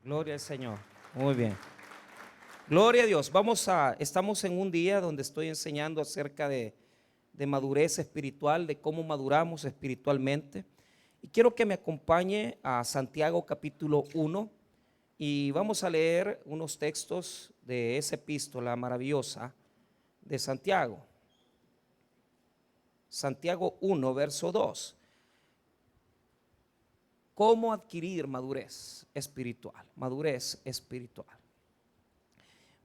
Gloria al Señor. Muy bien. Gloria a Dios. Estamos en un día donde estoy enseñando acerca de madurez espiritual, de cómo maduramos espiritualmente. Y quiero que me acompañe a Santiago capítulo 1 y vamos a leer unos textos de esa epístola maravillosa de Santiago. Santiago 1, verso 2. ¿Cómo adquirir madurez espiritual? Madurez espiritual.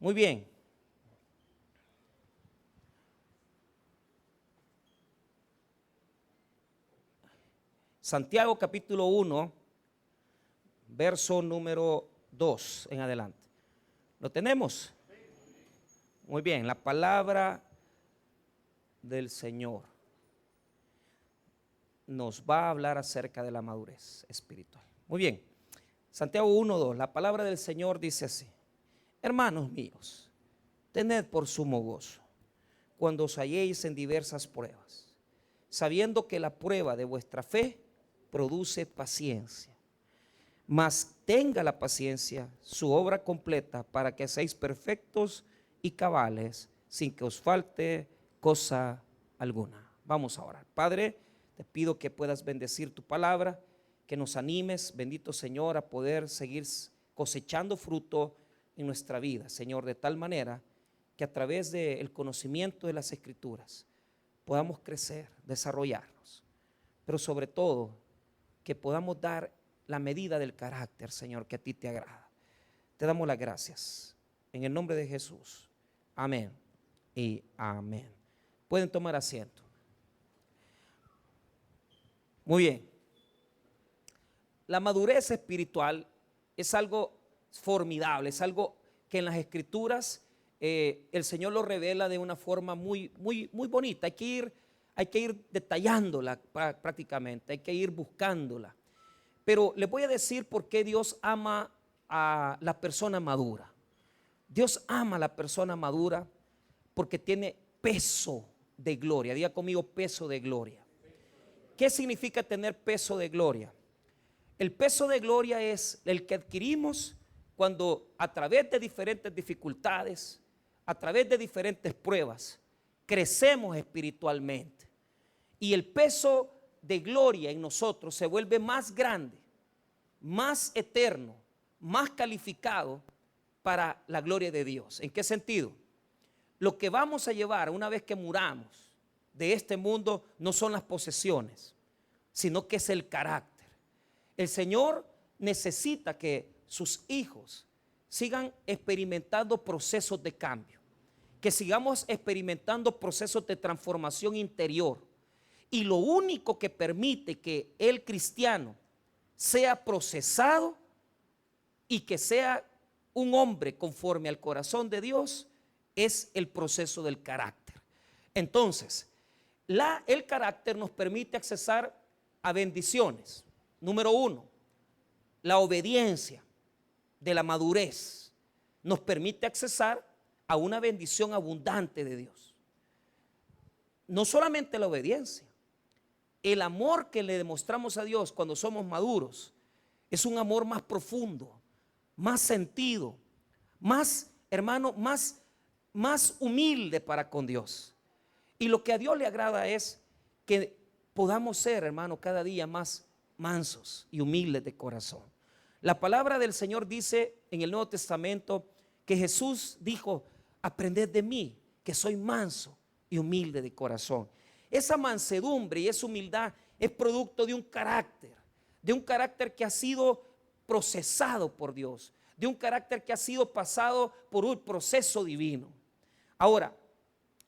Muy bien. Santiago capítulo 1, verso número 2 en adelante. ¿Lo tenemos? Muy bien, la palabra del Señor nos va a hablar acerca de la madurez espiritual. Muy bien, Santiago 1, 2, la palabra del Señor dice así: hermanos míos, tened por sumo gozo cuando os halléis en diversas pruebas, sabiendo que la prueba de vuestra fe produce paciencia. Mas tenga la paciencia su obra completa, para que seáis perfectos y cabales, sin que os falte cosa alguna. Vamos a orar. Padre, te pido que puedas bendecir tu palabra, que nos animes, bendito Señor, a poder seguir cosechando fruto en nuestra vida, Señor, de tal manera que a través del conocimiento de las Escrituras podamos crecer, desarrollarnos, pero sobre todo que podamos dar la medida del carácter, Señor, que a ti te agrada. Te damos las gracias en el nombre de Jesús. Amén y amén. Pueden tomar asiento. Muy bien. La madurez espiritual es algo formidable, es algo que en las Escrituras el Señor lo revela de una forma muy bonita. Hay que ir detallándola prácticamente, hay que ir buscándola. Pero les voy a decir por qué Dios ama a la persona madura. Dios ama a la persona madura porque tiene peso de gloria. Diga conmigo, peso de gloria. ¿Qué significa tener peso de gloria? El peso de gloria es el que adquirimos cuando a través de diferentes dificultades, a través de diferentes pruebas, crecemos espiritualmente. Y el peso de gloria en nosotros se vuelve más grande, más eterno, más calificado para la gloria de Dios. ¿En qué sentido? Lo que vamos a llevar una vez que muramos de este mundo no son las posesiones, sino que es el carácter. El Señor necesita que sus hijos sigan experimentando procesos de cambio, que sigamos experimentando procesos de transformación interior. Y lo único que permite que el cristiano sea procesado y que sea un hombre conforme al corazón de Dios es el proceso del carácter. Entonces, el carácter nos permite accesar a bendiciones. Número uno, la obediencia de la madurez nos permite accesar a una bendición abundante de Dios. No solamente la obediencia, el amor que le demostramos a Dios cuando somos maduros es un amor más profundo, más sentido, más, hermano, más humilde para con Dios. Y lo que a Dios le agrada es que podamos ser, hermano, cada día más mansos y humildes de corazón. La palabra del Señor dice en el Nuevo Testamento que Jesús dijo: aprended de mí, que soy manso y humilde de corazón. Esa mansedumbre y esa humildad es producto de un carácter que ha sido procesado por Dios, de un carácter que ha sido pasado por un proceso divino. Ahora,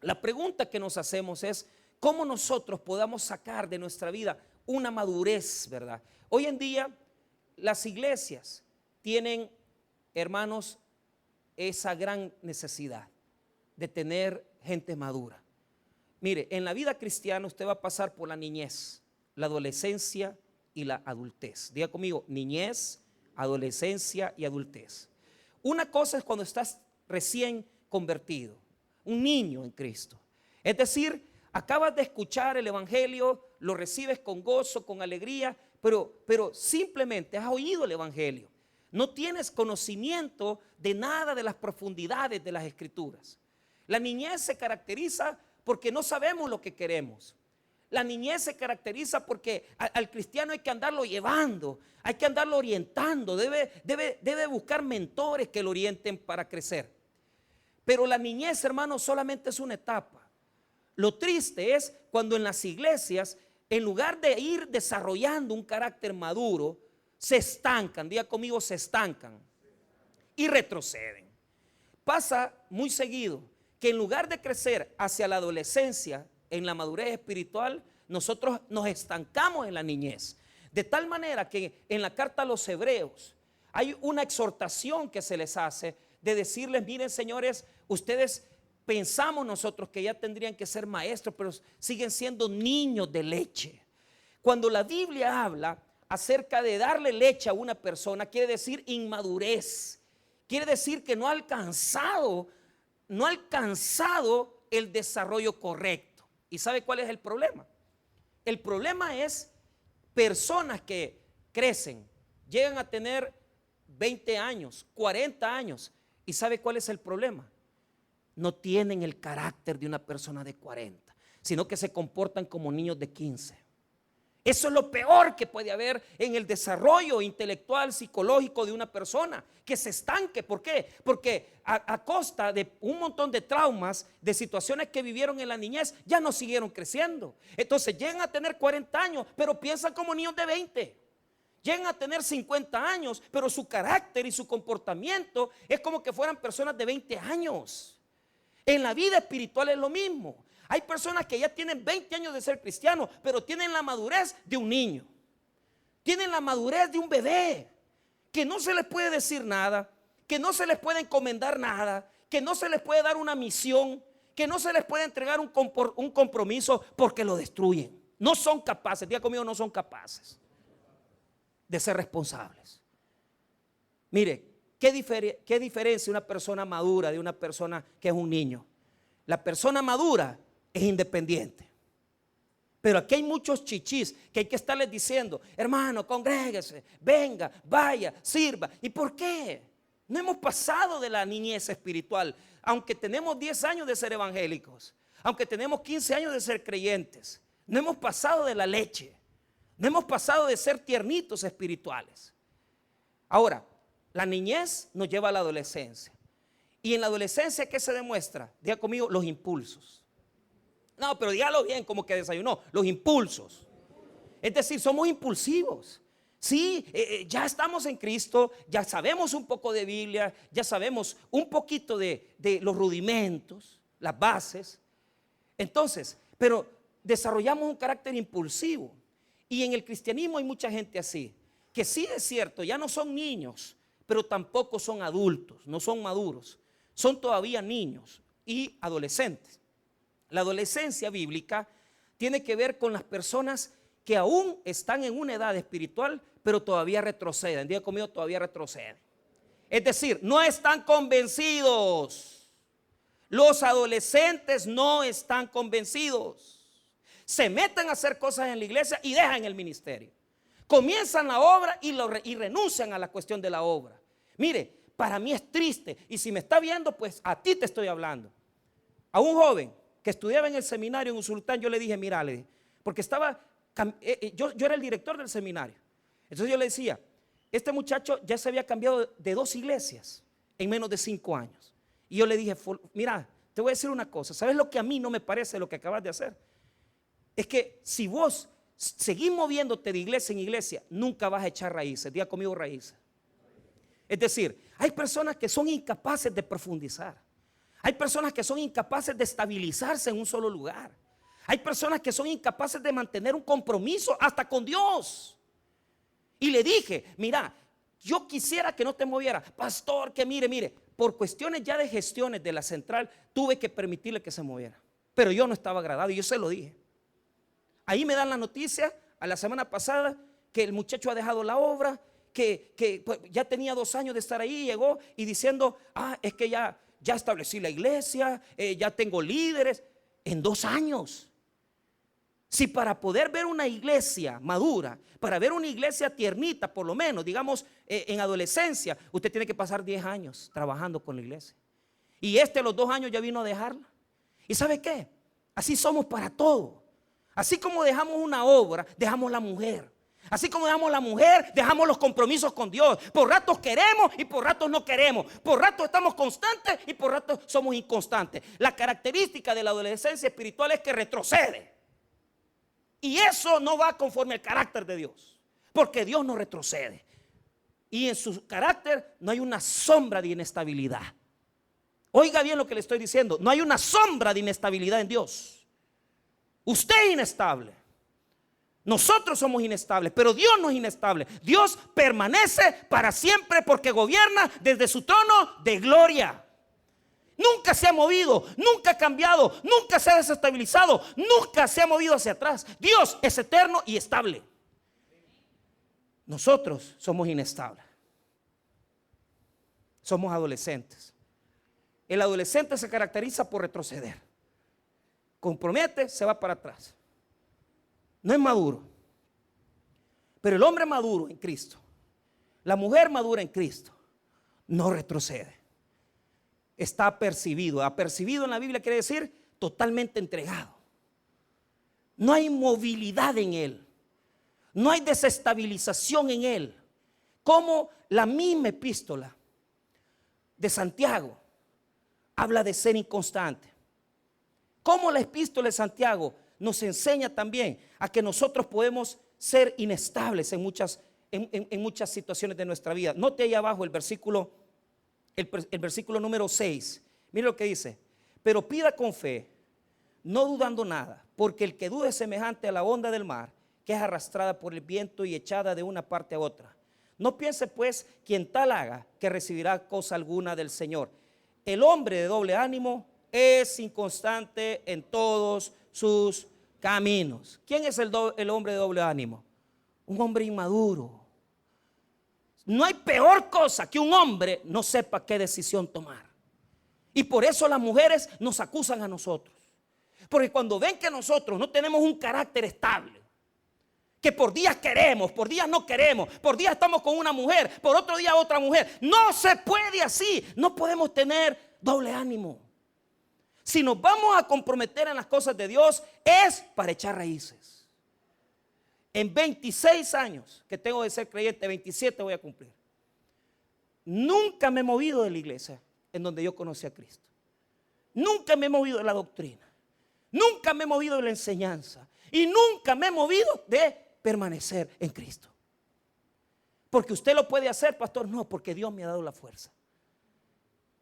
la pregunta que nos hacemos es: ¿cómo nosotros podamos sacar de nuestra vida una madurez, verdad? Hoy en día las iglesias tienen, hermanos, esa gran necesidad de tener gente madura. Mire, en la vida cristiana usted va a pasar por la niñez, la adolescencia y la adultez. Diga conmigo, niñez, adolescencia y adultez. Una cosa es cuando estás recién convertido, un niño en Cristo. Es decir, acabas de escuchar el evangelio, lo recibes con gozo, con alegría, pero simplemente has oído el evangelio. No tienes conocimiento de nada de las profundidades de las escrituras. La niñez se caracteriza porque no sabemos lo que queremos. La niñez se caracteriza porque al cristiano hay que andarlo llevando, hay que andarlo orientando, debe buscar mentores que lo orienten para crecer. Pero la niñez, hermanos, solamente es una etapa. Lo triste es cuando en las iglesias, en lugar de ir desarrollando un carácter maduro, se estancan, diga conmigo, se estancan y retroceden. Pasa muy seguido que en lugar de crecer hacia la adolescencia, en la madurez espiritual, nosotros nos estancamos en la niñez. De tal manera que en la carta a los Hebreos hay una exhortación que se les hace de decirles: miren, señores, ustedes pensamos nosotros que ya tendrían que ser maestros, pero siguen siendo niños de leche. Cuando la Biblia habla acerca de darle leche a una persona, quiere decir inmadurez. Quiere decir que no ha alcanzado el desarrollo correcto. ¿Y sabe cuál es el problema? El problema es personas que crecen, llegan a tener 20 años, 40 años. ¿Y sabe cuál es el problema? No tienen el carácter de una persona de 40, sino que se comportan como niños de 15. Eso es lo peor que puede haber en el desarrollo intelectual, psicológico de una persona, que se estanque. ¿Por qué? Porque a costa de un montón de traumas, de situaciones que vivieron en la niñez, ya no siguieron creciendo. Entonces llegan a tener 40 años, pero piensan como niños de 20. Llegan a tener 50 años, pero su carácter y su comportamiento es como que fueran personas de 20 años. En la vida espiritual es lo mismo. Hay personas que ya tienen 20 años de ser cristianos, pero tienen la madurez de un niño. Tienen la madurez de un bebé, que no se les puede decir nada, que no se les puede encomendar nada, que no se les puede dar una misión, que no se les puede entregar un compromiso, porque lo destruyen. No son capaces, diga conmigo, no son capaces de ser responsables. Mire, ¿qué diferencia una persona madura de una persona que es un niño? La persona madura es independiente. Pero aquí hay muchos chichis que hay que estarles diciendo: hermano, congréguese, venga, vaya, sirva. ¿Y por qué? No hemos pasado de la niñez espiritual, aunque tenemos 10 años de ser evangélicos, aunque tenemos 15 años de ser creyentes. No hemos pasado de la leche, no hemos pasado de ser tiernitos espirituales. Ahora, la niñez nos lleva a la adolescencia. Y en la adolescencia, ¿qué se demuestra? Diga conmigo, los impulsos. No, pero dígalo bien, como que desayunó. Los impulsos. Es decir, somos impulsivos. Sí, ya estamos en Cristo, ya sabemos un poco de Biblia, ya sabemos un poquito de los rudimentos, las bases. Entonces, pero desarrollamos un carácter impulsivo. Y en el cristianismo hay mucha gente así, que sí es cierto, ya no son niños, pero tampoco son adultos, no son maduros. Son todavía niños y adolescentes. La adolescencia bíblica tiene que ver con las personas que aún están en una edad espiritual, pero todavía retroceden. Diga conmigo, todavía retroceden. Es decir, no están convencidos. Los adolescentes no están convencidos. Se meten a hacer cosas en la iglesia y dejan el ministerio. Comienzan la obra y renuncian a la cuestión de la obra. Mire, para mí es triste, y si me está viendo, pues a ti te estoy hablando. A un joven que estudiaba en el seminario en Usulután, yo le dije: mira, le dije, porque yo era el director del seminario. Entonces yo le decía: este muchacho ya se había cambiado de 2 iglesias en menos de 5 años. Y yo le dije: mira, te voy a decir una cosa, ¿sabes lo que a mí no me parece lo que acabas de hacer? Es que si vos seguís moviéndote de iglesia en iglesia, nunca vas a echar raíces. Diga conmigo, raíces. Es decir, hay personas que son incapaces de profundizar. Hay personas que son incapaces de estabilizarse en un solo lugar. Hay personas que son incapaces de mantener un compromiso hasta con Dios. Y le dije: mira, yo quisiera que no te moviera, pastor, que mire, por cuestiones ya de gestiones de la central, tuve que permitirle que se moviera. Pero yo no estaba agradado y yo se lo dije. Ahí me dan la noticia a la semana pasada que el muchacho ha dejado la obra, que pues, ya tenía 2 años de estar ahí, llegó y diciendo: es que ya establecí la iglesia, ya tengo líderes. En 2 años. Si para poder ver una iglesia madura, para ver una iglesia tiernita, por lo menos, digamos, en adolescencia, usted tiene que pasar 10 años trabajando con la iglesia. Y a los 2 años ya vino a dejarla. ¿Y sabe qué? Así somos para todo. Así como dejamos una obra, dejamos la mujer. Así como dejamos la mujer, dejamos los compromisos con Dios. Por ratos queremos y por ratos no queremos. Por ratos estamos constantes y por ratos somos inconstantes. La característica de la adolescencia espiritual es que retrocede. Y eso no va conforme al carácter de Dios, porque Dios no retrocede. Y en su carácter no hay una sombra de inestabilidad. Oiga bien lo que le estoy diciendo. No hay una sombra de inestabilidad en Dios. Usted es inestable. Nosotros somos inestables, pero Dios no es inestable. Dios permanece para siempre porque gobierna desde su trono de gloria. Nunca se ha movido, nunca ha cambiado, nunca se ha desestabilizado, nunca se ha movido hacia atrás. Dios es eterno y estable. Nosotros somos inestables. Somos adolescentes. El adolescente se caracteriza por retroceder. Compromete, se va para atrás. No es maduro. Pero el hombre maduro en Cristo, la mujer madura en Cristo, no retrocede. Está apercibido. Apercibido en la Biblia quiere decir totalmente entregado. No hay movilidad en él. No hay desestabilización en él. Como la misma epístola de Santiago habla de ser inconstante. Como la epístola de Santiago nos enseña también a que nosotros podemos ser inestables en muchas situaciones de nuestra vida. Note ahí abajo el versículo número 6. Mire lo que dice: pero pida con fe, no dudando nada, porque el que dude es semejante a la onda del mar, que es arrastrada por el viento y echada de una parte a otra. No piense pues quien tal haga que recibirá cosa alguna del Señor. El hombre de doble ánimo es inconstante en todos sus caminos. ¿Quién es el hombre de doble ánimo? Un hombre inmaduro. No hay peor cosa que un hombre no sepa qué decisión tomar. Y por eso las mujeres nos acusan a nosotros. Porque cuando ven que nosotros no tenemos un carácter estable, que por días queremos, por días no queremos, por días estamos con una mujer, por otro día otra mujer, no se puede así. No podemos tener doble ánimo. Si nos vamos a comprometer en las cosas de Dios, es para echar raíces. En 26 años que tengo de ser creyente, 27 voy a cumplir. Nunca me he movido de la iglesia en donde yo conocí a Cristo. Nunca me he movido de la doctrina. Nunca me he movido de la enseñanza. Y nunca me he movido de permanecer en Cristo. Porque usted lo puede hacer, pastor. No, porque Dios me ha dado la fuerza.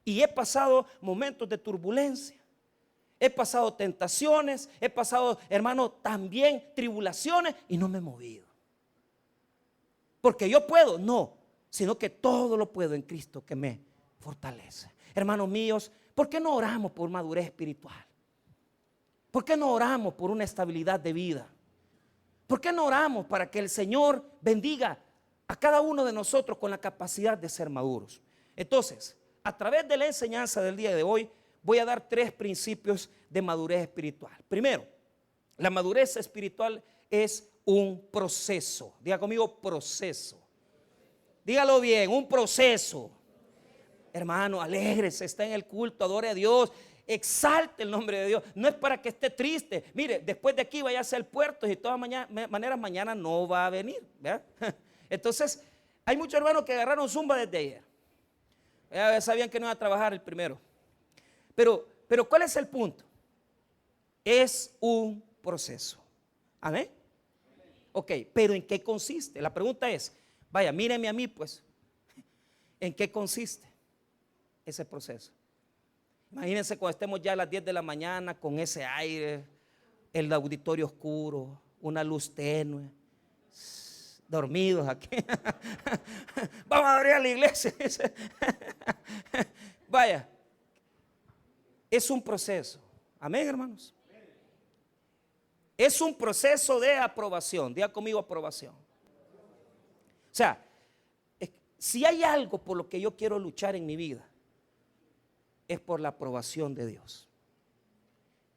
Y he pasado momentos de turbulencia. He pasado tentaciones, he pasado, hermano, también tribulaciones y no me he movido. Porque yo puedo, no, sino que todo lo puedo en Cristo que me fortalece. Hermanos míos, ¿por qué no oramos por madurez espiritual? ¿Por qué no oramos por una estabilidad de vida? ¿Por qué no oramos para que el Señor bendiga a cada uno de nosotros con la capacidad de ser maduros? Entonces, a través de la enseñanza del día de hoy, voy a dar 3 principios de madurez espiritual. Primero, la madurez espiritual es un proceso. Diga conmigo, proceso. Dígalo bien, un proceso. Hermano, alégrese, está en el culto, adore a Dios, exalte el nombre de Dios. No es para que esté triste. Mire, después de aquí vaya hacia el puerto y de todas maneras mañana no va a venir, ¿verdad? Entonces, hay muchos hermanos que agarraron zumba desde ayer. Ya sabían que no iba a trabajar el primero. Pero ¿cuál es el punto? Es un proceso. ¿Amén? Ok, pero ¿en qué consiste? La pregunta es, vaya, míreme a mí pues. ¿En qué consiste ese proceso? Imagínense cuando estemos ya a las 10 de la mañana con ese aire, el auditorio oscuro, una luz tenue, dormidos aquí. Vamos a abrir a la iglesia. Vaya. Es un proceso. Amén, hermanos. Es un proceso de aprobación. Diga conmigo aprobación. O sea, si hay algo por lo que yo quiero luchar en mi vida, es por la aprobación de Dios.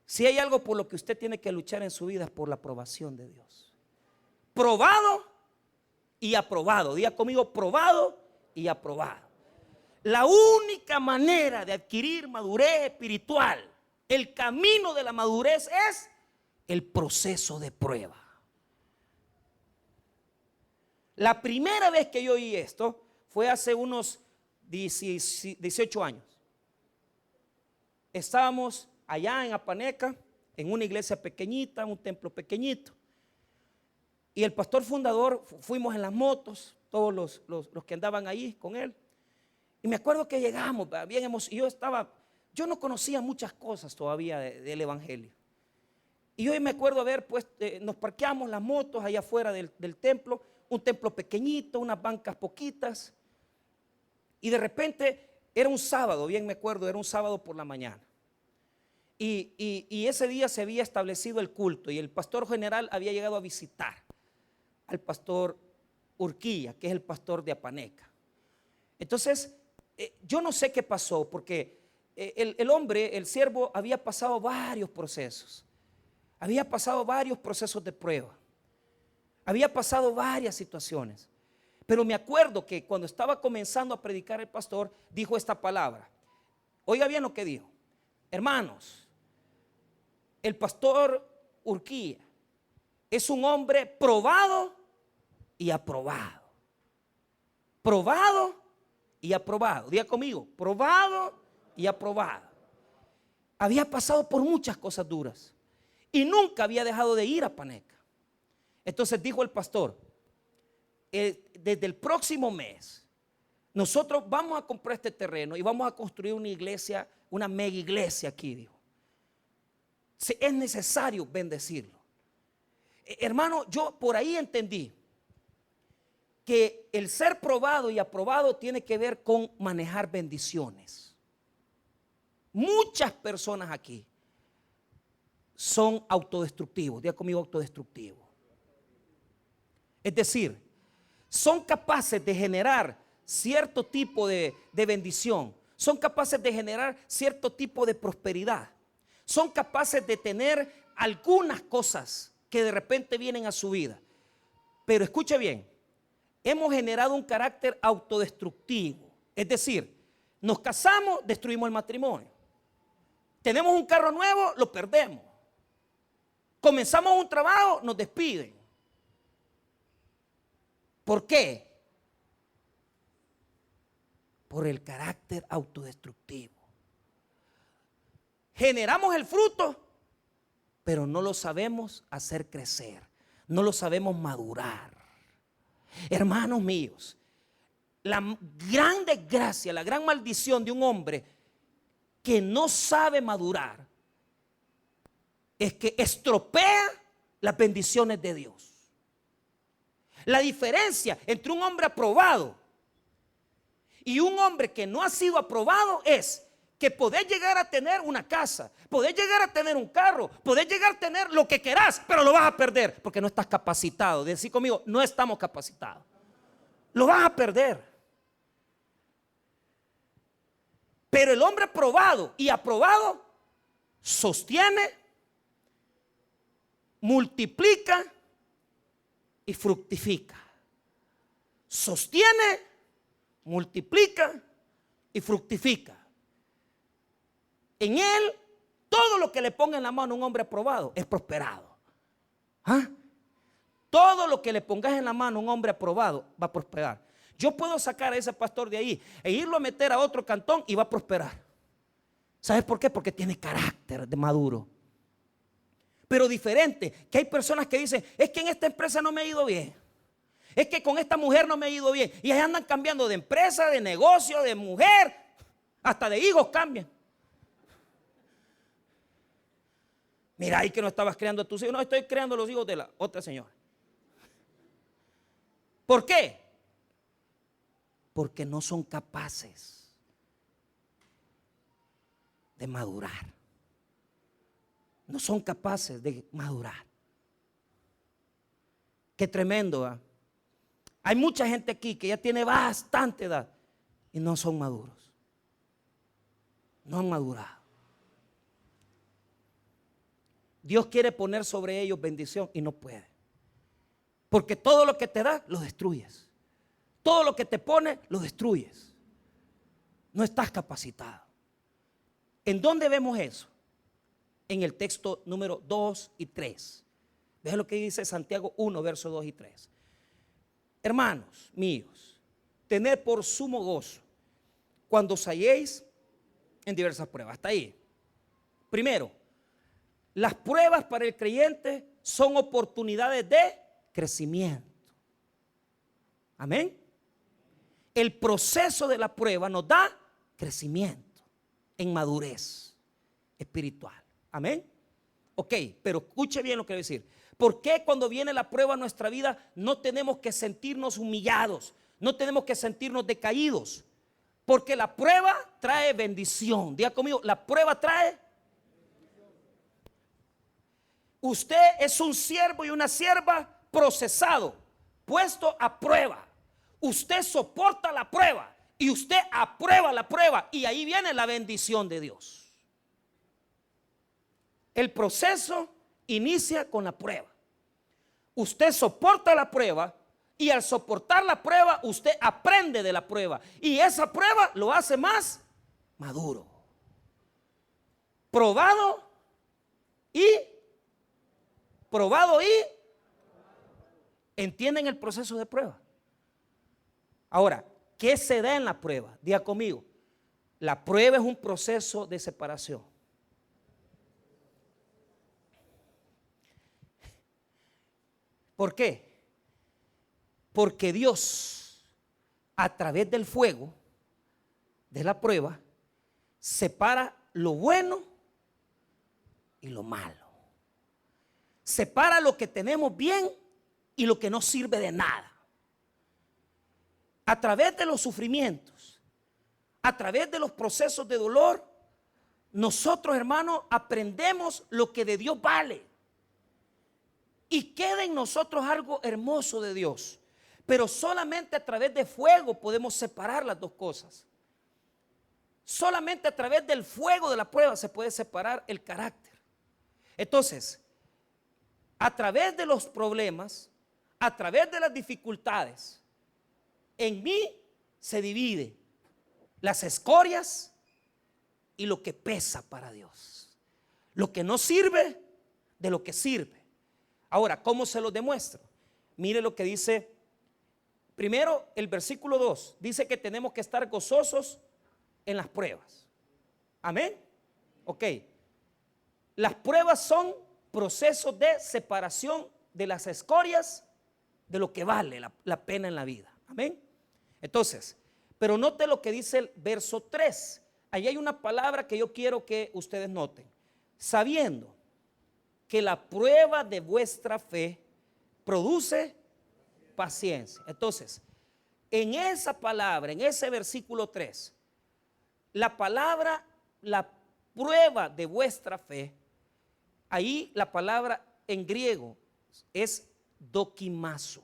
Si hay algo por lo que usted tiene que luchar en su vida es por la aprobación de Dios. Probado y aprobado. Diga conmigo, probado y aprobado. La única manera de adquirir madurez espiritual, el camino de la madurez es el proceso de prueba. La primera vez que yo oí esto fue hace unos 18 años. Estábamos allá en Apaneca, en una iglesia pequeñita, un templo pequeñito. Y el pastor fundador, fuimos en las motos, todos los que andaban ahí con él. Y me acuerdo que llegamos, bien emocionado. Yo no conocía muchas cosas todavía del evangelio. Y hoy me acuerdo haber nos parqueamos las motos allá afuera del templo, un templo pequeñito, unas bancas poquitas. Y de repente era un sábado, bien me acuerdo, era un sábado por la mañana. Y ese día se había establecido el culto y el pastor general había llegado a visitar al pastor Urquía, que es el pastor de Apaneca. Entonces, yo no sé qué pasó, porque el hombre, el siervo, había pasado varios procesos. Había pasado varios procesos de prueba. Había pasado varias situaciones. Pero me acuerdo que cuando estaba comenzando a predicar el pastor, dijo esta palabra. Oiga bien lo que dijo. Hermanos, el pastor Urquía es un hombre probado y aprobado. Probado y aprobado. Diga conmigo, probado y aprobado. Había pasado por muchas cosas duras y nunca había dejado de ir a Apaneca. Entonces dijo el pastor, desde el próximo mes nosotros vamos a comprar este terreno y vamos a construir una iglesia, una mega iglesia aquí, dijo. Es necesario bendecirlo. Hermano, yo por ahí entendí que el ser probado y aprobado tiene que ver con manejar bendiciones. Muchas personas aquí son autodestructivos. Diga conmigo, autodestructivos. Es decir, son capaces de generar cierto tipo de bendición. Son capaces de generar cierto tipo de prosperidad. Son capaces de tener algunas cosas que de repente vienen a su vida. Pero escuche bien, hemos generado un carácter autodestructivo. Es decir, nos casamos, destruimos el matrimonio. Tenemos un carro nuevo, lo perdemos. Comenzamos un trabajo, nos despiden. ¿Por qué? Por el carácter autodestructivo. Generamos el fruto, pero no lo sabemos hacer crecer, no lo sabemos madurar. Hermanos míos, la gran desgracia, la gran maldición de un hombre que no sabe madurar es que estropea las bendiciones de Dios. La diferencia entre un hombre aprobado y un hombre que no ha sido aprobado es que podés llegar a tener una casa, podés llegar a tener un carro, podés llegar a tener lo que querás, pero lo vas a perder porque no estás capacitado. Decí conmigo, no estamos capacitados. Lo vas a perder. Pero el hombre probado y aprobado sostiene, multiplica y fructifica. Sostiene, multiplica y fructifica. En él, todo lo que le ponga en la mano a un hombre aprobado es prosperado. ¿Ah? Todo lo que le pongas en la mano a un hombre aprobado va a prosperar. Yo puedo sacar a ese pastor de ahí e irlo a meter a otro cantón y va a prosperar. ¿Sabes por qué? Porque tiene carácter de maduro. Pero diferente, que hay personas que dicen, es que en esta empresa no me ha ido bien. Es que con esta mujer no me ha ido bien. Y ahí andan cambiando de empresa, de negocio, de mujer, hasta de hijos cambian. Mira, ahí que no estabas creando a tus hijos. No, estoy creando los hijos de la otra señora. ¿Por qué? Porque no son capaces de madurar. No son capaces de madurar. Qué tremendo, ¿eh? Hay mucha gente aquí que ya tiene bastante edad y no son maduros. No han madurado. Dios quiere poner sobre ellos bendición y no puede. Porque todo lo que te da, lo destruyes. Todo lo que te pone, lo destruyes. No estás capacitado. ¿En dónde vemos eso? En el texto número 2 y 3. Vean lo que dice Santiago 1, versos 2 y 3. Hermanos míos, tened por sumo gozo cuando os halléis en diversas pruebas. Hasta ahí. Primero, las pruebas para el creyente son oportunidades de crecimiento. Amén. El proceso de la prueba nos da crecimiento en madurez espiritual. Amén. Ok, pero escuche bien lo que voy a decir. ¿Por qué cuando viene la prueba a nuestra vida no tenemos que sentirnos humillados? No tenemos que sentirnos decaídos. Porque la prueba trae bendición. Diga conmigo, la prueba trae. Usted es un siervo y una sierva procesado, puesto a prueba. Usted soporta la prueba y usted aprueba la prueba, y ahí viene la bendición de Dios. El proceso inicia con la prueba. Usted soporta la prueba y al soportar la prueba usted aprende de la prueba, y esa prueba lo hace más maduro, probado y ¿entienden el proceso de prueba? Ahora, ¿qué se da en la prueba? Diga conmigo, la prueba es un proceso de separación. ¿Por qué? Porque Dios, a través del fuego de la prueba, separa lo bueno y lo malo. Separa lo que tenemos bien y lo que no sirve de nada. A través de los sufrimientos, a través de los procesos de dolor, nosotros, hermanos, aprendemos lo que de Dios vale. Y queda en nosotros algo hermoso de Dios. Pero solamente a través de fuego podemos separar las dos cosas. Solamente a través del fuego de la prueba se puede separar el carácter. Entonces, a través de los problemas, a través de las dificultades, en mí se divide las escorias y lo que pesa para Dios. Lo que no sirve de lo que sirve. Ahora, ¿cómo se lo demuestro? Mire lo que dice, primero el versículo 2, dice que tenemos que estar gozosos en las pruebas. Amén. Ok. Las pruebas son procesos de separación de las escorias de lo que vale la pena en la vida. Amén. Entonces, pero note lo que dice el verso 3. Ahí hay una palabra que yo quiero que ustedes noten. Sabiendo que la prueba de vuestra fe produce paciencia. Entonces, en esa palabra, en ese versículo 3, la palabra, la prueba de vuestra fe, ahí la palabra en griego es dokimazo.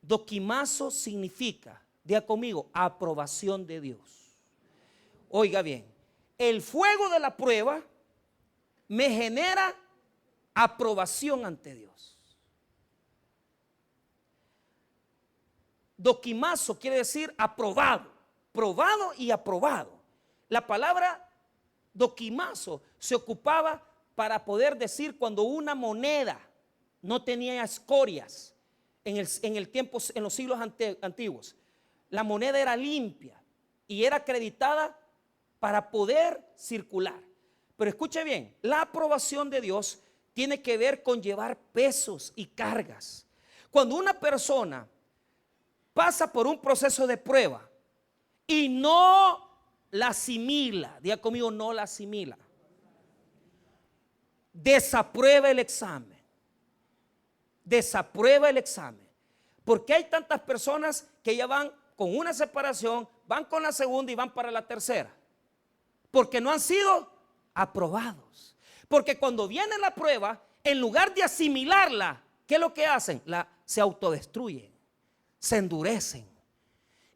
Dokimazo significa, diga conmigo, aprobación de Dios. Oiga bien, el fuego de la prueba me genera aprobación ante Dios. Dokimazo quiere decir aprobado, probado y aprobado. La palabra dokimazo se ocupaba para poder decir cuando una moneda no tenía escorias en el tiempo, en los siglos antiguos. La moneda era limpia y era acreditada para poder circular. Pero escuche bien, la aprobación de Dios tiene que ver con llevar pesos y cargas. Cuando una persona pasa por un proceso de prueba y no la asimila, diga conmigo, no la asimila, desaprueba el examen. Desaprueba el examen. Porque hay tantas personas que ya van con una separación, van con la segunda y van para la tercera. Porque no han sido aprobados. Porque cuando viene la prueba, en lugar de asimilarla, ¿qué es lo que hacen? Se autodestruyen, se endurecen.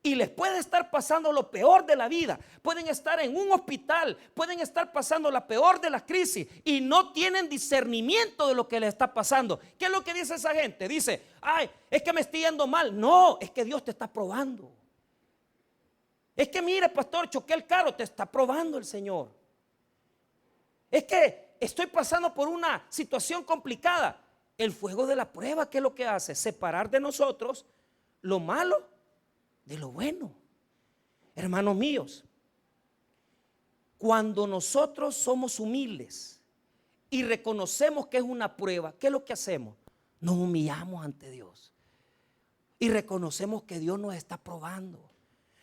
Y les puede estar pasando lo peor de la vida. Pueden estar en un hospital, pueden estar pasando la peor de las crisis y no tienen discernimiento de lo que les está pasando. ¿Qué es lo que dice esa gente? Dice, ay, es que me estoy yendo mal. No, es que Dios te está probando. Es que mire, pastor, choqué el carro, te está probando el Señor. Es que estoy pasando por una situación complicada. El fuego de la prueba, ¿qué es lo que hace? Separar de nosotros lo malo de lo bueno. Hermanos míos, cuando nosotros somos humildes y reconocemos que es una prueba, ¿qué es lo que hacemos? Nos humillamos ante Dios y reconocemos que Dios nos está probando.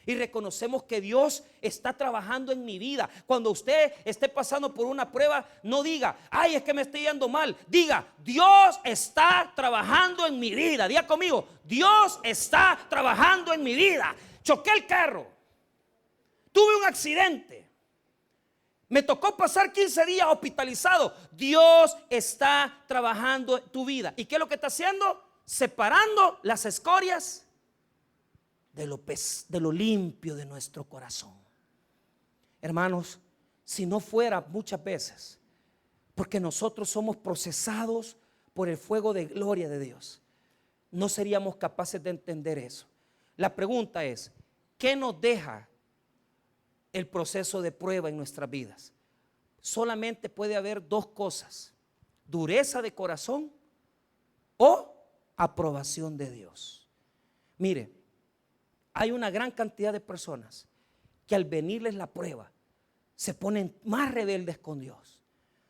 Y reconocemos que Dios está trabajando en mi vida. Cuando usted esté pasando por una prueba, no diga, ay, es que me estoy yendo mal. Diga, Dios está trabajando en mi vida. Diga conmigo, Dios está trabajando en mi vida. Choqué el carro, tuve un accidente, me tocó pasar 15 días hospitalizado. Dios está trabajando en tu vida. ¿Y qué es lo que está haciendo? Separando las escorias de lo limpio de nuestro corazón. Hermanos, si no fuera muchas veces porque nosotros somos procesados por el fuego de gloria de Dios, no seríamos capaces de entender eso. La pregunta es, ¿qué nos deja el proceso de prueba en nuestras vidas? Solamente puede haber dos cosas: dureza de corazón o aprobación de Dios. Mire, hay una gran cantidad de personas que al venirles la prueba se ponen más rebeldes con Dios,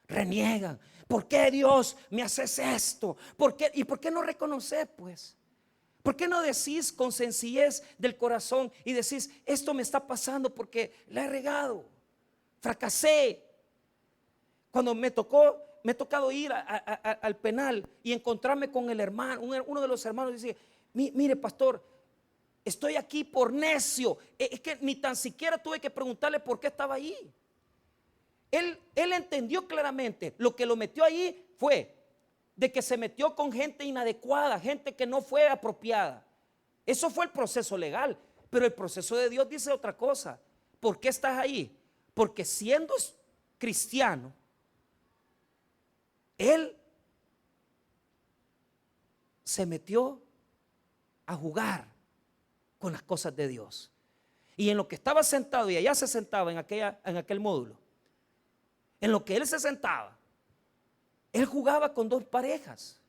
reniegan. ¿Por qué, Dios, me haces esto? ¿Por qué? ¿Y por qué no reconoces, pues? ¿Por qué no decís con sencillez del corazón y decís, esto me está pasando porque la he regado, fracasé? Cuando me ha tocado ir al penal y encontrarme con el hermano, uno de los hermanos dice, mire, pastor, estoy aquí por necio. Es que ni tan siquiera tuve que preguntarle por qué estaba allí. Él entendió claramente. Lo que lo metió allí fue de que se metió con gente inadecuada, gente que no fue apropiada. Eso fue el proceso legal. Pero el proceso de Dios dice otra cosa. ¿Por qué estás ahí? Porque siendo cristiano, él se metió a jugar con las cosas de Dios. Y en lo que estaba sentado, y allá se sentaba en aquel módulo, en lo que él se sentaba, él jugaba con dos parejas.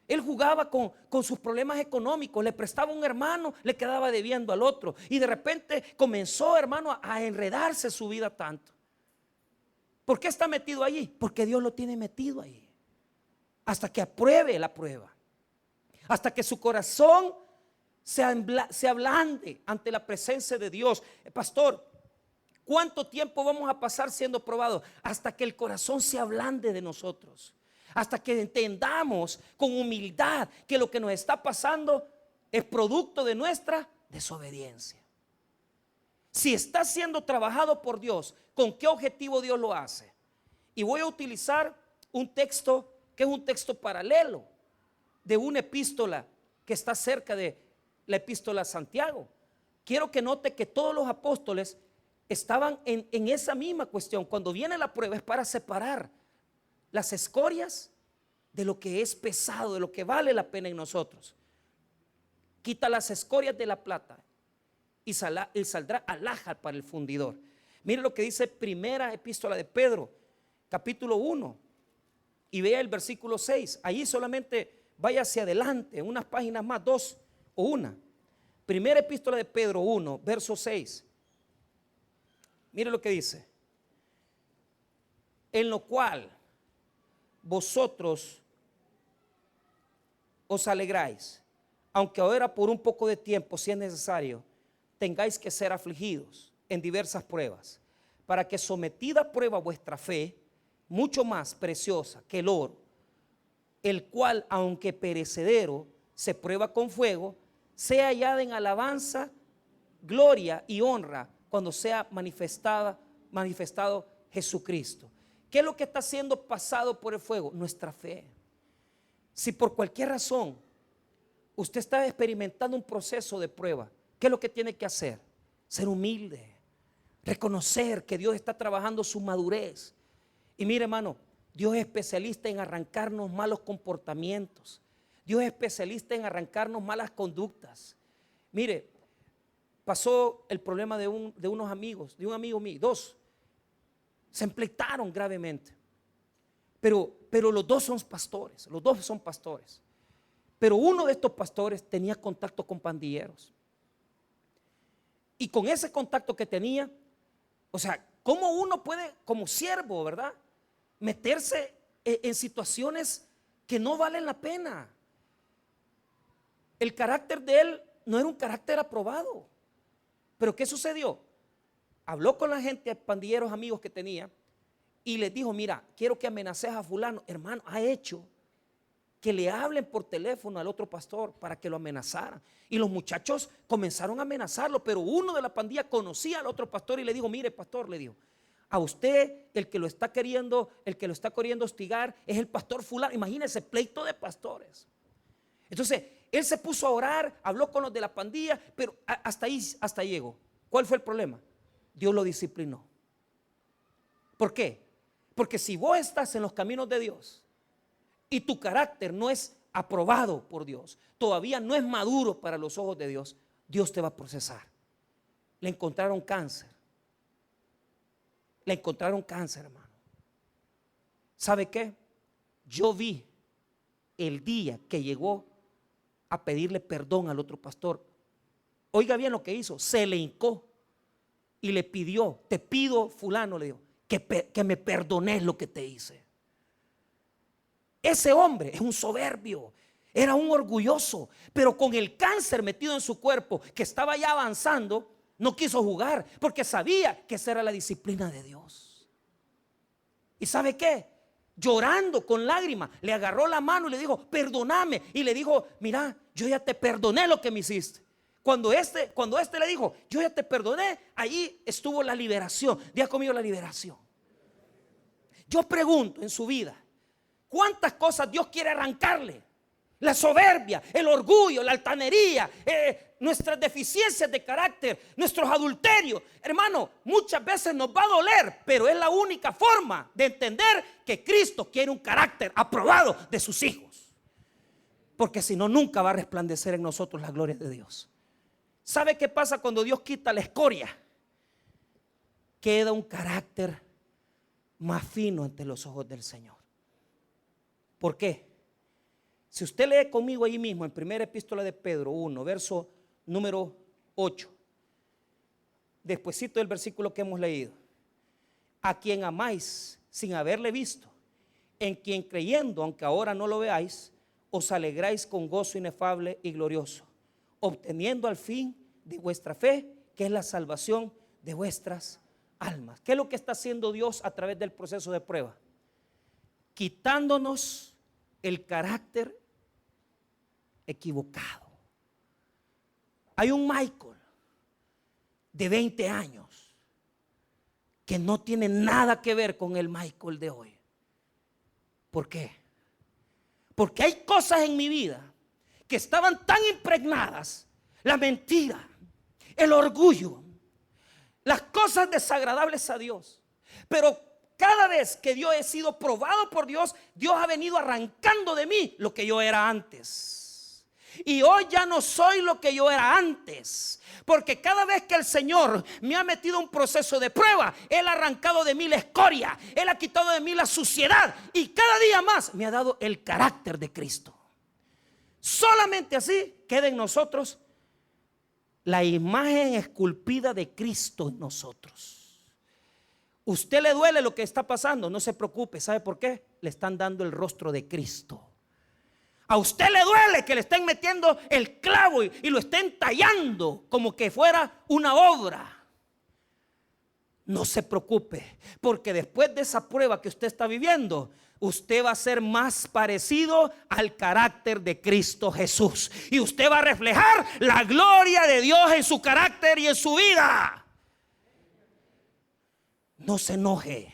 Él jugaba con sus problemas económicos. Le prestaba a un hermano, le quedaba debiendo al otro. Y de repente comenzó, hermano, a enredarse su vida tanto. ¿Por qué está metido allí? Porque Dios lo tiene metido allí. Hasta que apruebe la prueba. Hasta que su corazón se ablande ante la presencia de Dios. Pastor, ¿cuánto tiempo vamos a pasar siendo probados? Hasta que el corazón se ablande de nosotros. Hasta que entendamos con humildad que lo que nos está pasando es producto de nuestra desobediencia. Si está siendo trabajado por Dios, ¿con qué objetivo Dios lo hace? Y voy a utilizar un texto que es un texto paralelo de una epístola que está cerca de la epístola a Santiago. Quiero que note que todos los apóstoles estaban en esa misma cuestión. Cuando viene la prueba es para separar las escorias de lo que es pesado, de lo que vale la pena en nosotros. Quita las escorias de la plata y saldrá alhaja para el fundidor. Mire lo que dice primera epístola de Pedro, capítulo 1, y vea el versículo 6. Allí solamente vaya hacia adelante, unas páginas más, 2 o 1. Primera epístola de Pedro 1, verso 6. Mire lo que dice. En lo cual vosotros os alegráis, aunque ahora por un poco de tiempo, si es necesario, tengáis que ser afligidos en diversas pruebas, para que sometida a prueba vuestra fe, mucho más preciosa que el oro, el cual, aunque perecedero, se prueba con fuego, sea hallada en alabanza, gloria y honra cuando sea manifestado Jesucristo. ¿Qué es lo que está siendo pasado por el fuego? Nuestra fe. Si por cualquier razón usted está experimentando un proceso de prueba, ¿Qué es lo que tiene que hacer? Ser humilde, reconocer que Dios está trabajando su madurez. Y mire, hermano, Dios es especialista en arrancarnos malos comportamientos. Dios es especialista en arrancarnos malas conductas. Mire, pasó el problema de unos amigos, de un amigo mío, dos. Se empleitaron gravemente. Pero los dos son pastores, los dos son pastores. Pero uno de estos pastores tenía contacto con pandilleros. Y con ese contacto que tenía, o sea, ¿cómo uno puede, como siervo, verdad, meterse en situaciones que no valen la pena? El carácter de él no era un carácter aprobado. Pero ¿qué sucedió? Habló con la gente, pandilleros amigos que tenía, y les dijo: mira, quiero que amenaces a fulano. Hermano, ha hecho que le hablen por teléfono al otro pastor para que lo amenazaran. Y los muchachos comenzaron a amenazarlo, pero uno de la pandilla conocía al otro pastor y le dijo: mire, pastor, le dijo, a usted el que lo está queriendo hostigar es el pastor fulano. Imagínense, pleito de pastores. Entonces él se puso a orar, habló con los de la pandilla, pero hasta ahí llegó. ¿Cuál fue el problema? Dios lo disciplinó. ¿Por qué? Porque si vos estás en los caminos de Dios y tu carácter no es aprobado por Dios, todavía no es maduro para los ojos de Dios, Dios te va a procesar. Le encontraron cáncer. Le encontraron cáncer, hermano. ¿Sabe qué? Yo vi el día que llegó a pedirle perdón al otro pastor. Oiga bien lo que hizo. Se le hincó y le pidió: te pido, fulano, le dijo, que me perdones lo que te hice. Ese hombre es un soberbio, era un orgulloso, pero con el cáncer metido en su cuerpo, que estaba ya avanzando, no quiso jugar, porque sabía que esa era la disciplina de Dios. ¿Y sabe qué? Llorando con lágrimas, le agarró la mano y le dijo: perdóname. Y le dijo: mira, yo ya te perdoné lo que me hiciste. Cuando este le dijo: yo ya te perdoné, ahí estuvo la liberación. Diga conmigo: la liberación. Yo pregunto, en su vida, ¿cuántas cosas Dios quiere arrancarle? La soberbia, el orgullo, la altanería, nuestras deficiencias de carácter, nuestros adulterios. Hermano, muchas veces nos va a doler, pero es la única forma de entender que Cristo quiere un carácter aprobado de sus hijos. Porque si no, nunca va a resplandecer en nosotros la gloria de Dios. ¿Sabe qué pasa cuando Dios quita la escoria? Queda un carácter más fino ante los ojos del Señor. ¿Por qué? Si usted lee conmigo ahí mismo en primera epístola de Pedro 1, verso número 8, despuesito del versículo que hemos leído: a quien amáis sin haberle visto, en quien creyendo, aunque ahora no lo veáis, os alegráis con gozo inefable y glorioso, obteniendo al fin de vuestra fe, que es la salvación de vuestras almas. ¿Qué es lo que está haciendo Dios a través del proceso de prueba? Quitándonos el carácter equivocado. Hay un Michael de 20 años que no tiene nada que ver con el Michael de hoy. ¿Por qué? Porque hay cosas en mi vida que estaban tan impregnadas: la mentira, el orgullo, las cosas desagradables a Dios. Pero cada vez que yo he sido probado por Dios, Dios ha venido arrancando de mí lo que yo era antes. Y hoy ya no soy lo que yo era antes, porque cada vez que el Señor me ha metido un proceso de prueba, Él ha arrancado de mí la escoria, Él ha quitado de mí la suciedad, y cada día más me ha dado el carácter de Cristo. Solamente así queda en nosotros la imagen esculpida de Cristo en nosotros. ¿Usted le duele lo que está pasando? No se preocupe. ¿Sabe por qué? Le están dando el rostro de Cristo. A usted le duele que le estén metiendo el clavo y lo estén tallando como que fuera una obra. No se preocupe, porque después de esa prueba que usted está viviendo, usted va a ser más parecido al carácter de Cristo Jesús. Y usted va a reflejar la gloria de Dios en su carácter y en su vida. No se enoje,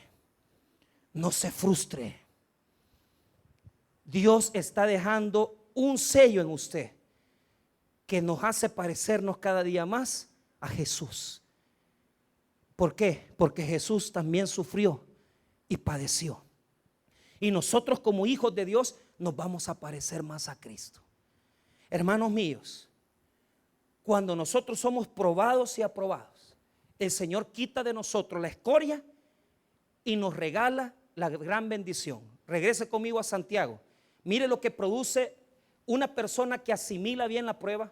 no se frustre. Dios está dejando un sello en usted que nos hace parecernos cada día más a Jesús. ¿Por qué? Porque Jesús también sufrió y padeció. Y nosotros como hijos de Dios nos vamos a parecer más a Cristo. Hermanos míos, cuando nosotros somos probados y aprobados, el Señor quita de nosotros la escoria y nos regala la gran bendición. Regrese conmigo a Santiago. Mire lo que produce una persona que asimila bien la prueba,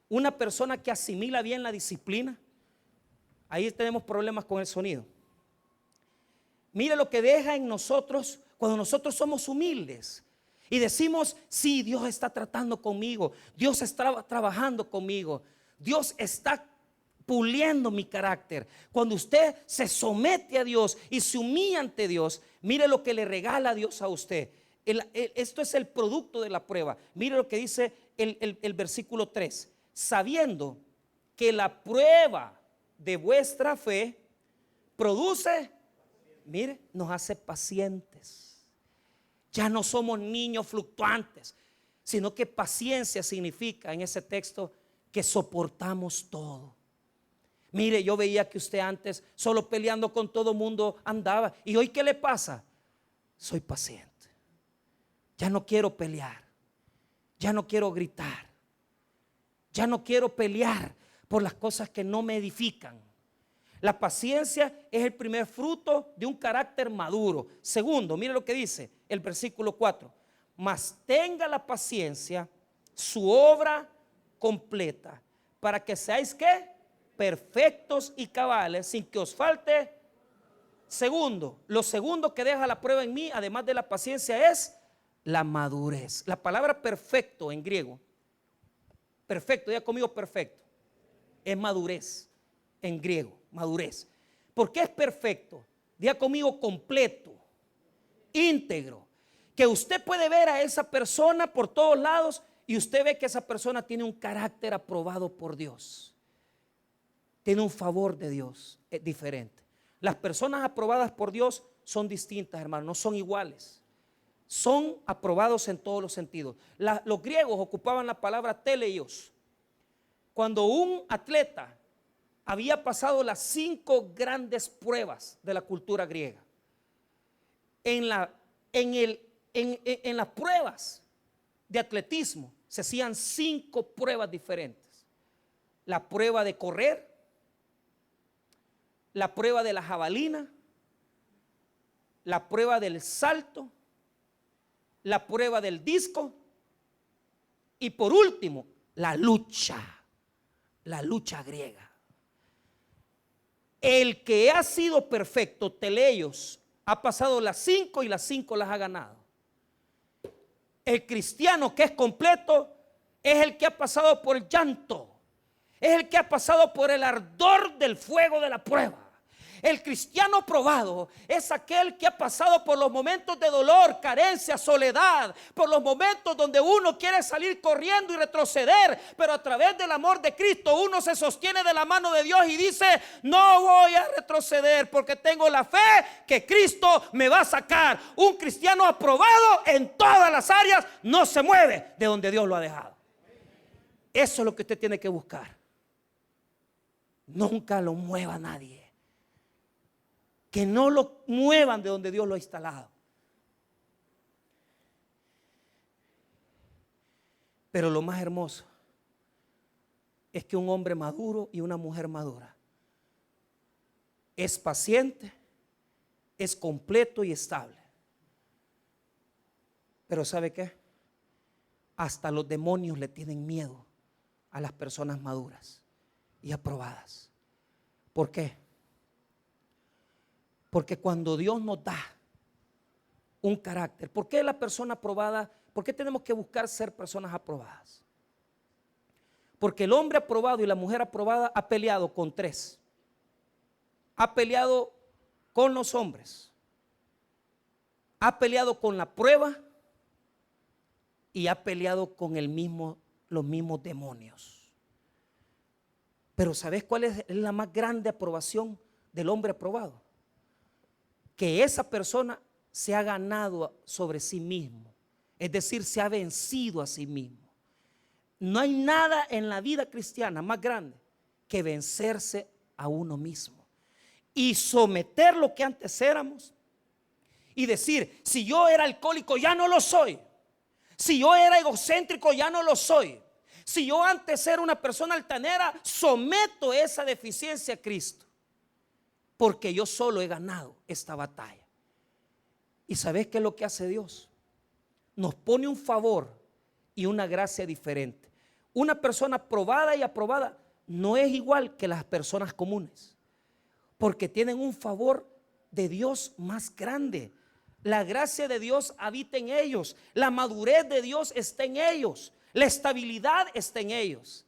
una persona que asimila bien la disciplina. Ahí tenemos problemas con el sonido. Mire lo que deja en nosotros cuando nosotros somos humildes y decimos: sí, Dios está tratando conmigo, Dios está trabajando conmigo, Dios está puliendo mi carácter. Cuando usted se somete a Dios y se humilla ante Dios, mire lo que le regala Dios a usted. Esto es el producto de la prueba. Mire lo que dice el versículo 3: sabiendo que la prueba de vuestra fe produce, mire, nos hace pacientes. Ya no somos niños fluctuantes, sino que paciencia significa en ese texto que soportamos todo. Mire, yo veía que usted antes solo peleando con todo mundo andaba, y hoy ¿qué le pasa? Soy paciente. Ya no quiero pelear, ya no quiero gritar, ya no quiero pelear por las cosas que no me edifican. La paciencia es el primer fruto de un carácter maduro. Segundo, mire lo que dice el versículo 4: mas tenga la paciencia su obra completa, para que seáis ¿qué? Perfectos y cabales, sin que os falte. Segundo, lo segundo que deja la prueba en mí, además de la paciencia, es la madurez. La palabra perfecto en griego, perfecto, ya conmigo, perfecto, es madurez en griego, madurez. ¿Por qué es perfecto? Diga conmigo, completo, íntegro. Que usted puede ver a esa persona por todos lados y usted ve que esa persona tiene un carácter aprobado por Dios, tiene un favor de Dios, es diferente. Las personas aprobadas por Dios son distintas, hermano, no son iguales. Son aprobados en todos los sentidos. Los griegos ocupaban la palabra teleios. Cuando un atleta había pasado las 5 grandes pruebas de la cultura griega, en las pruebas de atletismo se hacían 5 pruebas diferentes: la prueba de correr, la prueba de la jabalina, la prueba del salto, la prueba del disco y por último la lucha griega. El que ha sido perfecto, teleios, ha pasado las 5 y las 5 las ha ganado. El cristiano que es completo es el que ha pasado por el llanto, es el que ha pasado por el ardor del fuego de la prueba. El cristiano probado es aquel que ha pasado por los momentos de dolor, carencia, soledad, por los momentos donde uno quiere salir corriendo y retroceder, pero a través del amor de Cristo uno se sostiene de la mano de Dios y dice: no voy a retroceder porque tengo la fe que Cristo me va a sacar. Un cristiano aprobado en todas las áreas no se mueve de donde Dios lo ha dejado. Eso es lo que usted tiene que buscar. Nunca lo mueva nadie. Que no lo muevan de donde Dios lo ha instalado. Pero lo más hermoso es que un hombre maduro y una mujer madura es paciente, es completo y estable. Pero ¿sabe qué? Hasta los demonios le tienen miedo a las personas maduras y aprobadas. ¿Por qué? Porque cuando Dios nos da un carácter, ¿por qué la persona aprobada? ¿Por qué tenemos que buscar ser personas aprobadas? Porque el hombre aprobado y la mujer aprobada ha peleado con 3. Ha peleado con los hombres, ha peleado con la prueba y ha peleado con los mismos demonios. Pero ¿sabes cuál es la más grande aprobación del hombre aprobado? Que esa persona se ha ganado sobre sí mismo, es decir, se ha vencido a sí mismo. no hay nada en la vida cristiana más grande que vencerse a uno mismo y someter lo que antes éramos y decir: si yo era alcohólico, ya no lo soy. Si yo era egocéntrico, ya no lo soy. Si yo antes era una persona altanera, someto esa deficiencia a Cristo, porque yo solo he ganado esta batalla. ¿Y sabes qué es lo que hace Dios? Nos pone un favor y una gracia diferente. Una persona probada y aprobada no es igual que las personas comunes, porque tienen un favor de Dios más grande. La gracia de Dios habita en ellos, la madurez de Dios está en ellos, la estabilidad está en ellos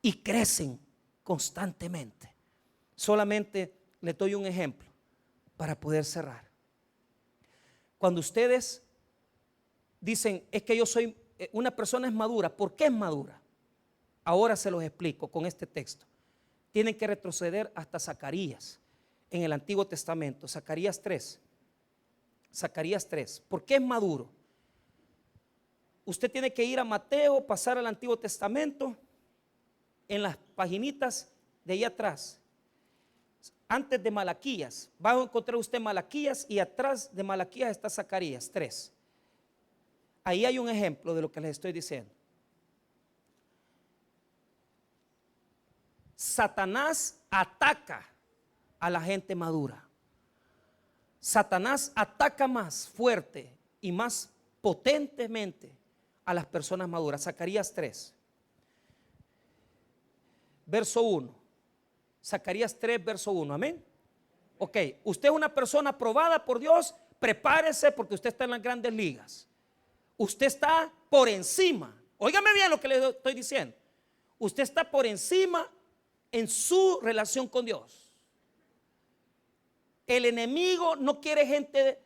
y crecen constantemente. Solamente les doy un ejemplo para poder cerrar. Cuando ustedes dicen: es que yo soy, una persona es madura. ¿Por qué es madura? Ahora se los explico con este texto. Tienen que retroceder hasta Zacarías en el Antiguo Testamento, Zacarías 3. Zacarías 3. ¿Por qué es maduro? Usted tiene que ir a Mateo, pasar al Antiguo Testamento, en las paginitas de ahí atrás, antes de Malaquías. Va a encontrar usted Malaquías y atrás de Malaquías está Zacarías 3. Ahí hay un ejemplo de lo que les estoy diciendo. Satanás ataca a la gente madura. Satanás ataca más fuerte y más potentemente a las personas maduras. Zacarías 3, verso 1. Zacarías 3, verso 1. Amén. Ok, usted es una persona aprobada por Dios. Prepárese, porque usted está en las grandes ligas. Usted está por encima. Óigame bien lo que le estoy diciendo. Usted está por encima en su relación con Dios. El enemigo no quiere gente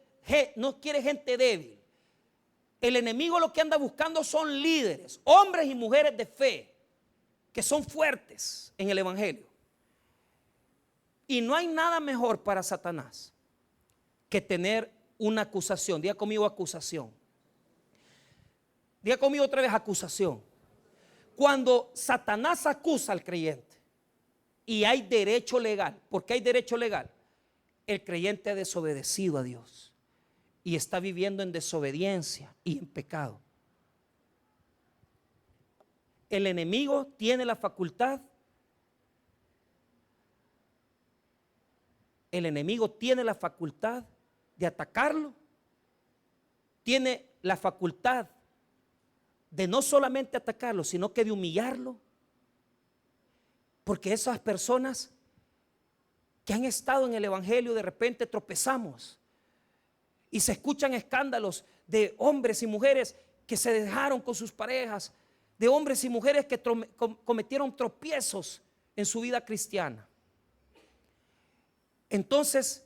débil. El enemigo lo que anda buscando son líderes, hombres y mujeres de fe, que son fuertes en el evangelio. Y no hay nada mejor para Satanás que tener una acusación. Diga conmigo: acusación. Diga conmigo otra vez: acusación. Cuando Satanás acusa al creyente y hay derecho legal, porque hay derecho legal, el creyente ha desobedecido a Dios y está viviendo en desobediencia y en pecado. El enemigo tiene la facultad. El enemigo tiene la facultad de atacarlo. Tiene la facultad de no solamente atacarlo, sino que de humillarlo. Porque esas personas que han estado en el evangelio, de repente tropezamos y se escuchan escándalos de hombres y mujeres que se dejaron con sus parejas, de hombres y mujeres que cometieron tropiezos en su vida cristiana. Entonces,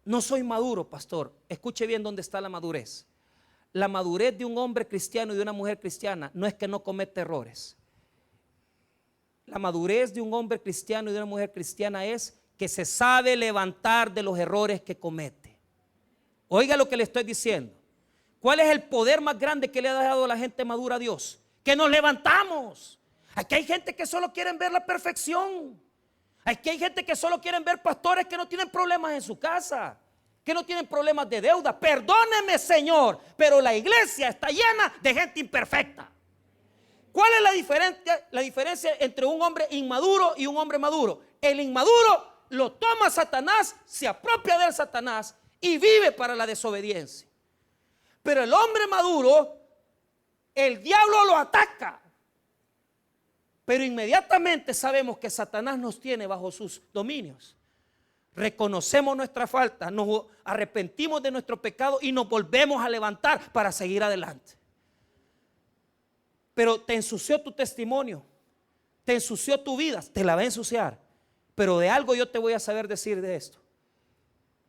no soy maduro, pastor. Escuche bien dónde está la madurez. La madurez de un hombre cristiano y de una mujer cristiana no es que no cometa errores. La madurez de un hombre cristiano y de una mujer cristiana es que se sabe levantar de los errores que comete. Oiga lo que le estoy diciendo. ¿Cuál es el poder más grande que le ha dado a la gente madura a Dios? Que nos levantamos. Aquí hay gente que solo quieren ver la perfección. Aquí hay gente que solo quieren ver pastores que no tienen problemas en su casa, que no tienen problemas de deuda. Perdóneme, Señor, pero la iglesia está llena de gente imperfecta. ¿Cuál es la diferencia entre un hombre inmaduro y un hombre maduro? El inmaduro lo toma Satanás, se apropia de Satanás y vive para la desobediencia. Pero el hombre maduro, el diablo lo ataca, pero inmediatamente sabemos que Satanás nos tiene bajo sus dominios. Reconocemos nuestra falta, nos arrepentimos de nuestro pecado y nos volvemos a levantar para seguir adelante. Pero te ensució tu testimonio, te ensució tu vida, te la va a ensuciar. Pero de algo yo te voy a saber decir de esto.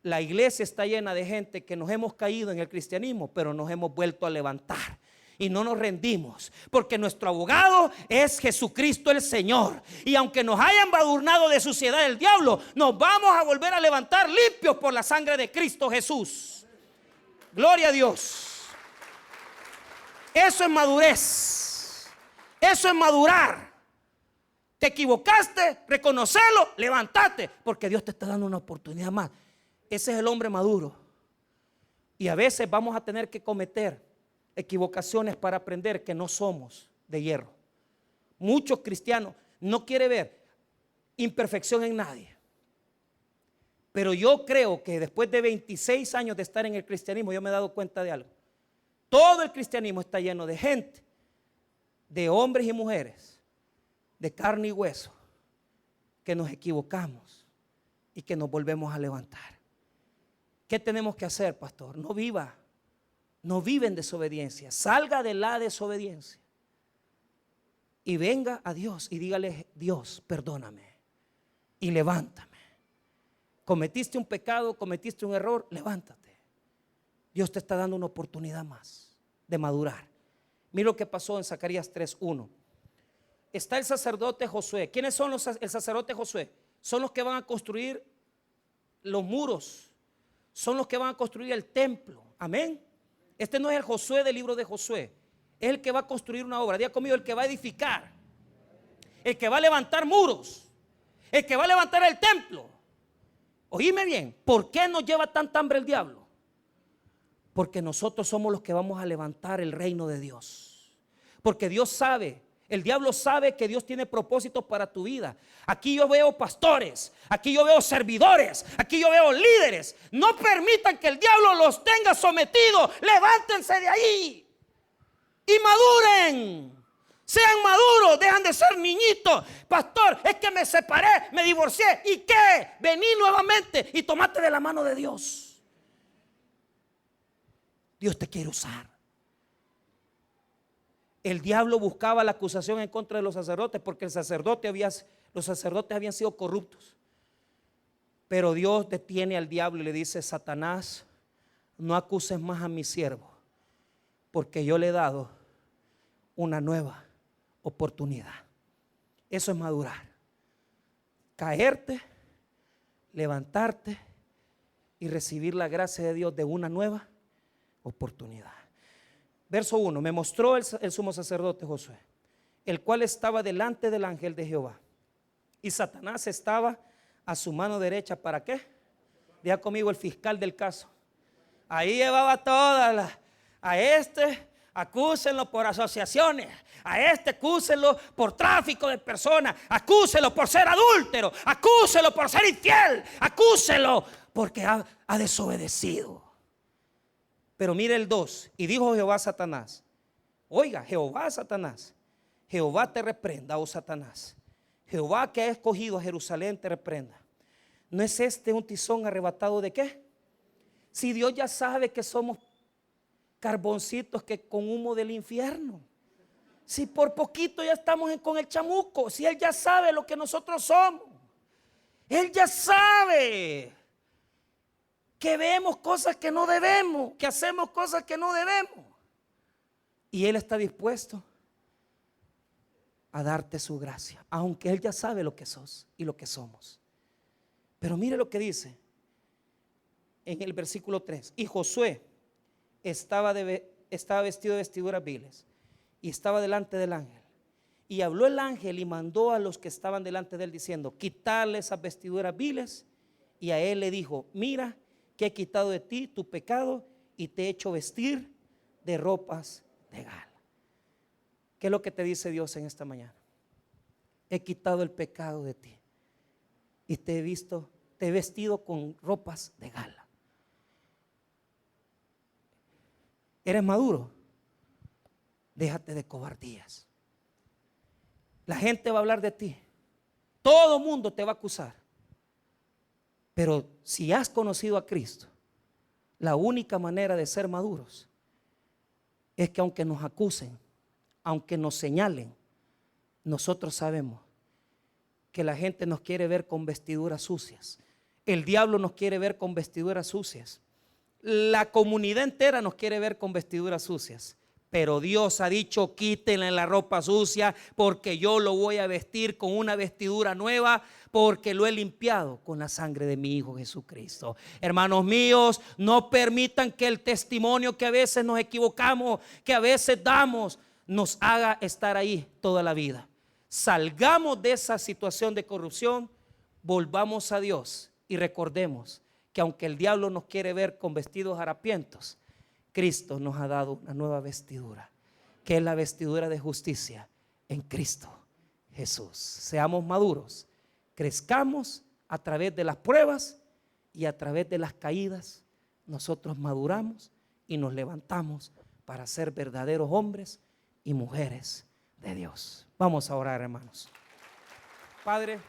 La iglesia está llena de gente que nos hemos caído en el cristianismo, pero nos hemos vuelto a levantar. Y no nos rendimos, porque nuestro abogado es Jesucristo el Señor. Y aunque nos hayan embadurnado de suciedad el diablo, nos vamos a volver a levantar limpios por la sangre de Cristo Jesús. Gloria a Dios. Eso es madurez. Eso es madurar. Te equivocaste, reconocelo, levántate, porque Dios te está dando una oportunidad más. Ese es el hombre maduro. Y a veces vamos a tener que cometer equivocaciones para aprender que no somos de hierro. Muchos cristianos no quieren ver imperfección en nadie. Pero yo creo que después de 26 años de estar en el cristianismo, yo me he dado cuenta de algo. Todo el cristianismo está lleno de gente, de hombres y mujeres, de carne y hueso, que nos equivocamos y que nos volvemos a levantar. ¿Qué tenemos que hacer, pastor? No viva en desobediencia. Salga de la desobediencia y venga a Dios y dígale: Dios, perdóname y levántame. Cometiste un pecado, cometiste un error, levántate. Dios te está dando una oportunidad más de madurar. Mira lo que pasó en Zacarías 3:1. Está el sacerdote Josué. ¿Quiénes son el sacerdote Josué? Son los que van a construir los muros. Son los que van a construir el templo. Amén. Este no es el Josué del libro de Josué. Es el que va a construir una obra. Diga conmigo: el que va a edificar, el que va a levantar muros, el que va a levantar el templo. Oíme bien, ¿por qué nos lleva tanta hambre el diablo? Porque nosotros somos los que vamos a levantar el reino de Dios. Porque Dios sabe, el diablo sabe que Dios tiene propósitos para tu vida. Aquí yo veo pastores, aquí yo veo servidores, aquí yo veo líderes. No permitan que el diablo los tenga sometidos. Levántense de ahí y maduren. Sean maduros, dejan de ser niñitos. Pastor, es que me separé, me divorcié. ¿Y qué? Vení nuevamente y tomate de la mano de Dios. Dios te quiere usar. El diablo buscaba la acusación en contra de los sacerdotes porque los sacerdotes habían sido corruptos. Pero Dios detiene al diablo y le dice: Satanás, no acuses más a mi siervo, porque yo le he dado una nueva oportunidad. Eso es madurar. Caerte, levantarte y recibir la gracia de Dios de una nueva oportunidad. Verso 1. Me mostró el sumo sacerdote Josué, el cual estaba delante del ángel de Jehová, y Satanás estaba a su mano derecha. ¿Para qué? Diga conmigo: el fiscal del caso. Ahí llevaba todas a este acúsenlo por asociaciones, a este acúsenlo por tráfico de personas, acúsenlo por ser adúltero, acúsenlo por ser infiel, acúsenlo porque ha desobedecido. Pero mire el 2. Y dijo Jehová a Satanás: oiga, Jehová a Satanás: Jehová te reprenda, oh Satanás. Jehová, que ha escogido a Jerusalén, te reprenda. ¿No es este un tizón arrebatado de qué? Si Dios ya sabe que somos carboncitos que con humo del infierno. Si por poquito ya estamos con el chamuco. Si Él ya sabe lo que nosotros somos. Él ya sabe que vemos cosas que no debemos, que hacemos cosas que no debemos. Y Él está dispuesto a darte su gracia, aunque Él ya sabe lo que sos y lo que somos. Pero mire lo que dice en el versículo 3. Y Josué estaba vestido de vestiduras viles y estaba delante del ángel. Y habló el ángel y mandó a los que estaban delante de él diciendo: quitarle esas vestiduras viles. Y a él le dijo: mira que he quitado de ti tu pecado y te he hecho vestir de ropas de gala. ¿Qué es lo que te dice Dios en esta mañana? He quitado el pecado de ti y te he vestido con ropas de gala. ¿Eres maduro? Déjate de cobardías. La gente va a hablar de ti. Todo mundo te va a acusar. Pero si has conocido a Cristo, la única manera de ser maduros es que aunque nos acusen, aunque nos señalen, nosotros sabemos que la gente nos quiere ver con vestiduras sucias. El diablo nos quiere ver con vestiduras sucias. La comunidad entera nos quiere ver con vestiduras sucias. Pero Dios ha dicho: quítenle la ropa sucia, porque yo lo voy a vestir con una vestidura nueva, porque lo he limpiado con la sangre de mi Hijo Jesucristo. Hermanos míos, no permitan que el testimonio que a veces nos equivocamos, que a veces damos, nos haga estar ahí toda la vida. Salgamos de esa situación de corrupción, volvamos a Dios y recordemos que aunque el diablo nos quiere ver con vestidos harapientos, Cristo nos ha dado una nueva vestidura, que es la vestidura de justicia en Cristo Jesús. Seamos maduros, crezcamos a través de las pruebas y a través de las caídas. Nosotros maduramos y nos levantamos para ser verdaderos hombres y mujeres de Dios. Vamos a orar, hermanos. Padre,